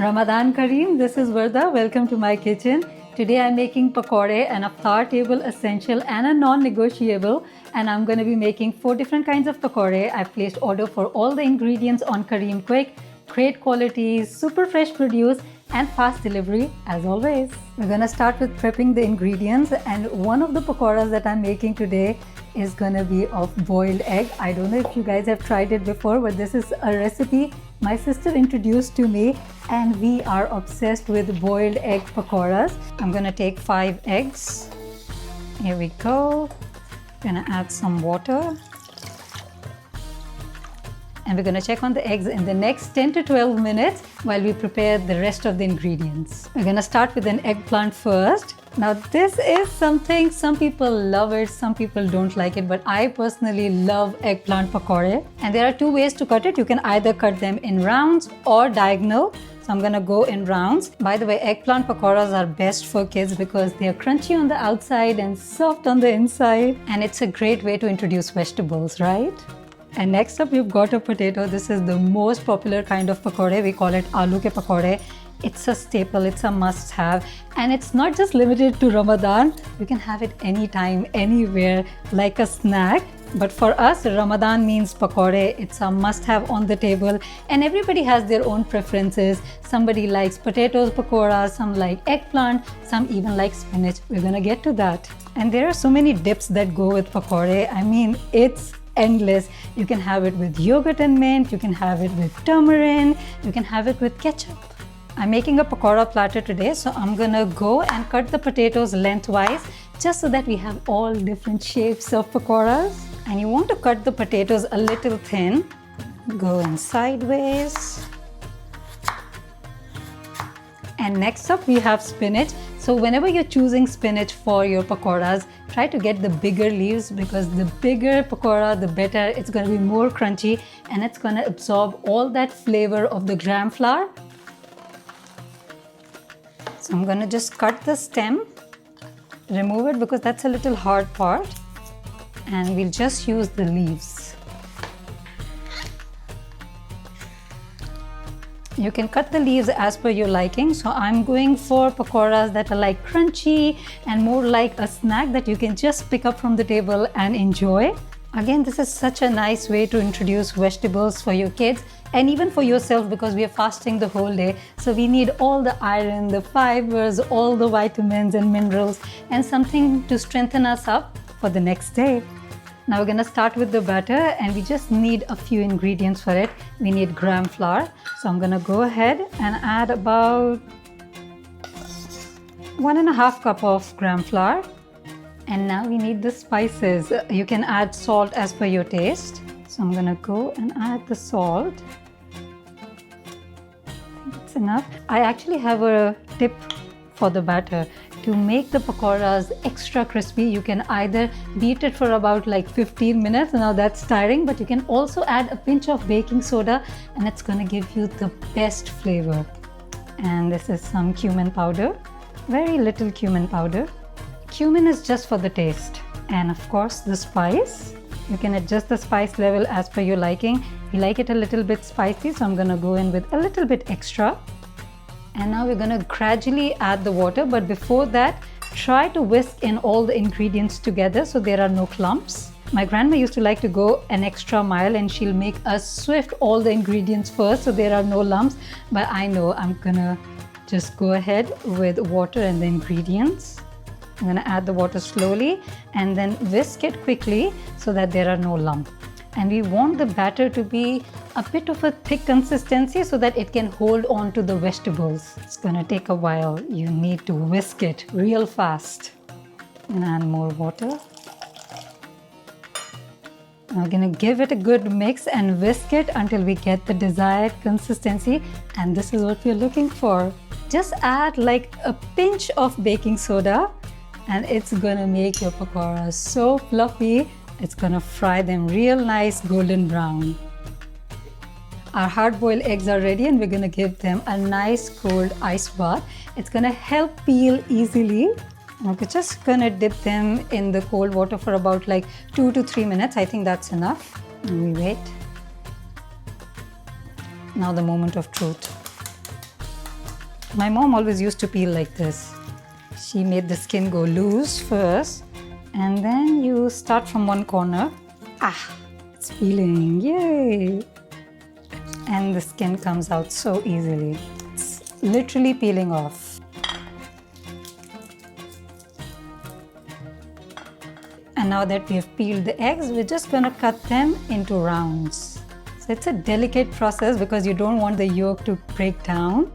Ramadan Careem, this is Virdah. Welcome to my kitchen. Today I'm making pakora, an Iftar table essential and a non-negotiable. And I'm going to be making 4 different kinds of pakora. I've placed order for all the ingredients on Careem Quik. Great quality, super fresh produce and fast delivery as always. We're going to start with prepping the ingredients, and one of the pakoras that I'm making today is going to be of boiled egg. I don't know if you guys have tried it before, but this is a recipe my sister introduced to me and we are obsessed with boiled egg pakoras. I'm going to take 5 eggs. Here we go. Gonna add some water. And we're going to check on the eggs in the next 10 to 12 minutes while we prepare the rest of the ingredients. We're going to start with an eggplant first. Now this is something, some people love it, some people don't like it, but I personally love eggplant pakora. And there are 2 ways to cut it. You can either cut them in rounds or diagonal. So I'm going to go in rounds. By the way, eggplant pakoras are best for kids because they are crunchy on the outside and soft on the inside. And it's a great way to introduce vegetables, right? And next up, we've got a potato. This is the most popular kind of pakora. We call it aloo ke pakore. It's a staple, it's a must-have. And it's not just limited to Ramadan. You can have it anytime, anywhere, like a snack. But for us, Ramadan means pakora. It's a must-have on the table. And everybody has their own preferences. Somebody likes potatoes pakora, some like eggplant, some even like spinach. We're gonna get to that. And there are so many dips that go with pakora. I mean, it's endless. You can have it with yogurt and mint, you can have it with tamarind, you can have it with ketchup. I'm making a pakora platter today, so I'm gonna go and cut the potatoes lengthwise just so that we have all different shapes of pakoras. And you want to cut the potatoes a little thin. Go in sideways. And next up we have spinach. So whenever you're choosing spinach for your pakoras, try to get the bigger leaves because the bigger pakora, the better. It's going to be more crunchy and it's going to absorb all that flavor of the gram flour. So I'm going to just cut the stem, remove it because that's a little hard part, and we'll just use the leaves. You can cut the leaves as per your liking. So I'm going for pakoras that are like crunchy and more like a snack that you can just pick up from the table and enjoy. Again, this is such a nice way to introduce vegetables for your kids and even for yourself because we are fasting the whole day. So we need all the iron, the fibers, all the vitamins and minerals and something to strengthen us up for the next day. Now we're going to start with the batter and we just need a few ingredients for it. We need gram flour. So I'm going to go ahead and add about 1.5 cup of gram flour. And now we need the spices. You can add salt as per your taste. So I'm going to go and add the salt. I think that's enough. I actually have a tip for the batter. To make the pakoras extra crispy, you can either beat it for about like 15 minutes. Now that's tiring, but you can also add a pinch of baking soda and it's going to give you the best flavor. And this is some cumin powder, very little cumin powder. Cumin is just for the taste. And of course the spice. You can adjust the spice level as per your liking. You like it a little bit spicy, so I'm going to go in with a little bit extra. And now we're going to gradually add the water, but before that, try to whisk in all the ingredients together so there are no clumps. My grandma used to like to go an extra mile and she'll make us swift all the ingredients first so there are no lumps. But I know I'm going to just go ahead with water and the ingredients. I'm going to add the water slowly and then whisk it quickly so that there are no lumps. And we want the batter to be a bit of a thick consistency so that it can hold on to the vegetables. It's going to take a while. You need to whisk it real fast. And add more water. I'm going to give it a good mix and whisk it until we get the desired consistency. And this is what we're looking for. Just add like a pinch of baking soda and it's going to make your pakoras so fluffy. It's going to fry them real nice golden brown. Our hard-boiled eggs are ready and we're going to give them a nice cold ice bath. It's going to help peel easily. Okay, just going to dip them in the cold water for about like 2 to 3 minutes. I think that's enough. And we wait. Now the moment of truth. My mom always used to peel like this. She made the skin go loose first, and then you start from one corner. It's peeling, yay! And the skin comes out so easily. It's literally peeling off. And now that we have peeled the eggs, we're just going to cut them into rounds. So it's a delicate process because you don't want the yolk to break down.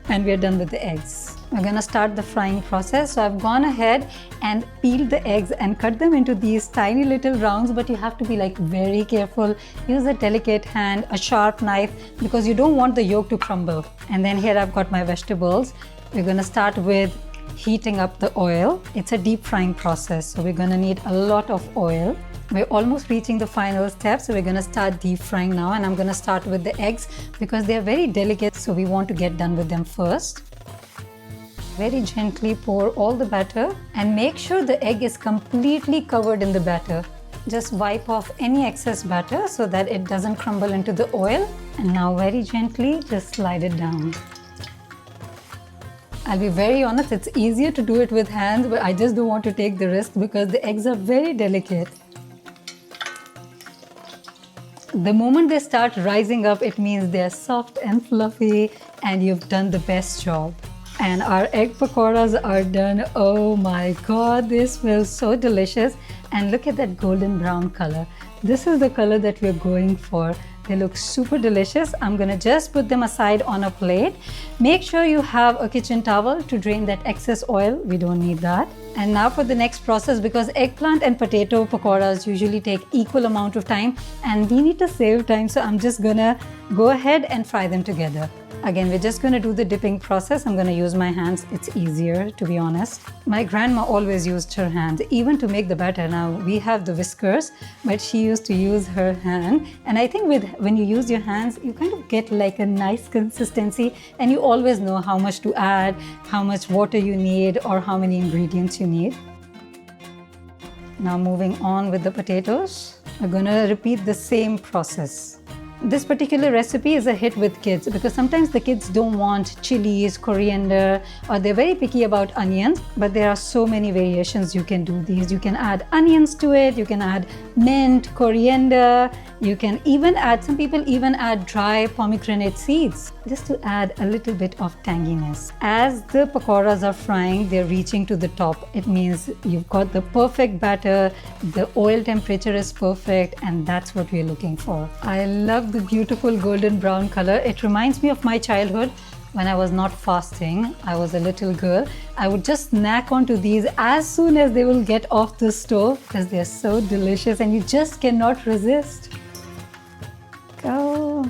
And we're done with the eggs. We're going to start the frying process. So I've gone ahead and peeled the eggs and cut them into these tiny little rounds, but you have to be like very careful. Use a delicate hand, a sharp knife, because you don't want the yolk to crumble. And then here I've got my vegetables. We're going to start with heating up the oil. It's a deep frying process, so we're going to need a lot of oil. We're almost reaching the final step, so we're going to start deep frying now, and I'm going to start with the eggs because they're very delicate, so we want to get done with them first. Very gently pour all the batter and make sure the egg is completely covered in the batter. Just wipe off any excess batter so that it doesn't crumble into the oil, and now very gently just slide it down. I'll be very honest, it's easier to do it with hands, but I just don't want to take the risk because the eggs are very delicate. The moment they start rising up, it means they're soft and fluffy and you've done the best job. And our egg pakoras are done. Oh my God, they smell so delicious. And look at that golden brown color. This is the color that we're going for. They look super delicious. I'm gonna just put them aside on a plate. Make sure you have a kitchen towel to drain that excess oil. We don't need that. And now for the next process, because eggplant and potato pakoras usually take equal amount of time and we need to save time, so I'm just gonna go ahead and fry them together. Again, we're just going to do the dipping process. I'm going to use my hands. It's easier, to be honest. My grandma always used her hand, even to make the batter. Now, we have the whiskers, but she used to use her hand. And I think when you use your hands, you kind of get like a nice consistency and you always know how much to add, how much water you need, or how many ingredients you need. Now, moving on with the potatoes, we're going to repeat the same process. This particular recipe is a hit with kids because sometimes the kids don't want chilies, coriander, or they're very picky about onions, but there are so many variations you can do these. You can add onions to it, you can add mint, coriander, you can even add, some people even add dry pomegranate seeds just to add a little bit of tanginess. As the pakoras are frying, they're reaching to the top. It means you've got the perfect batter, the oil temperature is perfect, and that's what we're looking for. I love the beautiful golden brown color. It reminds me of my childhood when I was not fasting. I was a little girl. I would just snack onto these as soon as they will get off the stove because they're so delicious and you just cannot resist. Go.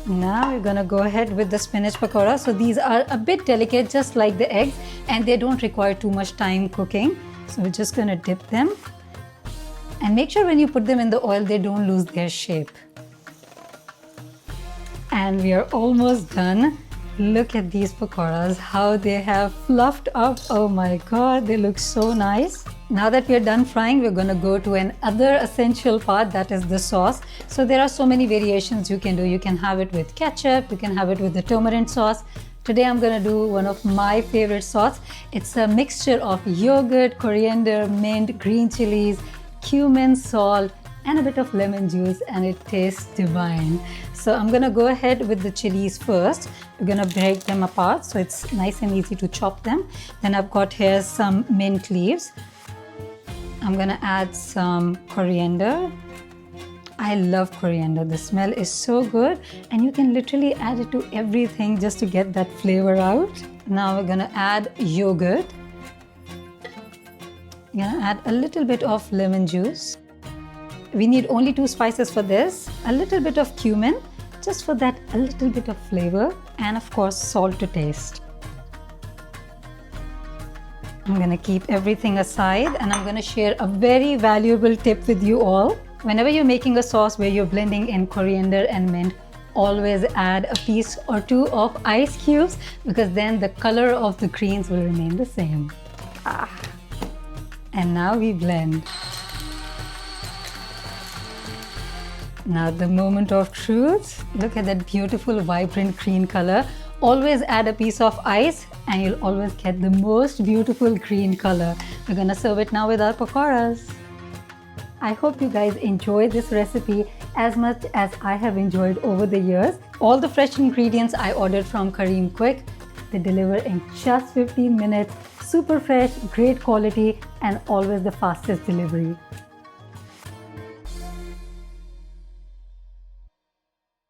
Now we're gonna go ahead with the spinach pakora. So these are a bit delicate, just like the eggs, and they don't require too much time cooking. So we're just gonna dip them. And make sure when you put them in the oil, they don't lose their shape. And we are almost done. Look at these pakoras, how they have fluffed up. Oh my God, they look so nice. Now that we're done frying, we're gonna go to another essential part, that is the sauce. So there are so many variations you can do. You can have it with ketchup, you can have it with the tamarind sauce. Today I'm gonna do one of my favorite sauce. It's a mixture of yogurt, coriander, mint, green chilies, cumin, salt, and a bit of lemon juice, and it tastes divine. So I'm gonna go ahead with the chilies first. We're gonna break them apart so it's nice and easy to chop them. Then I've got here some mint leaves. I'm gonna add some coriander. I love coriander. The smell is so good and you can literally add it to everything just to get that flavor out. Now we're gonna add yogurt. I'm gonna add a little bit of lemon juice. We need only 2 spices for this. A little bit of cumin, just for that a little bit of flavor, and of course salt to taste. I'm gonna keep everything aside and I'm gonna share a very valuable tip with you all. Whenever you're making a sauce where you're blending in coriander and mint, always add a piece or 2 of ice cubes because then the color of the greens will remain the same. And now we blend. Now the moment of truth. Look at that beautiful vibrant green color. Always add a piece of ice and you'll always get the most beautiful green color. We're gonna serve it now with our pakoras. I hope you guys enjoy this recipe as much as I have enjoyed over the years. All the fresh ingredients I ordered from Careem Quik. They deliver in just 15 minutes, super fresh, great quality, and always the fastest delivery.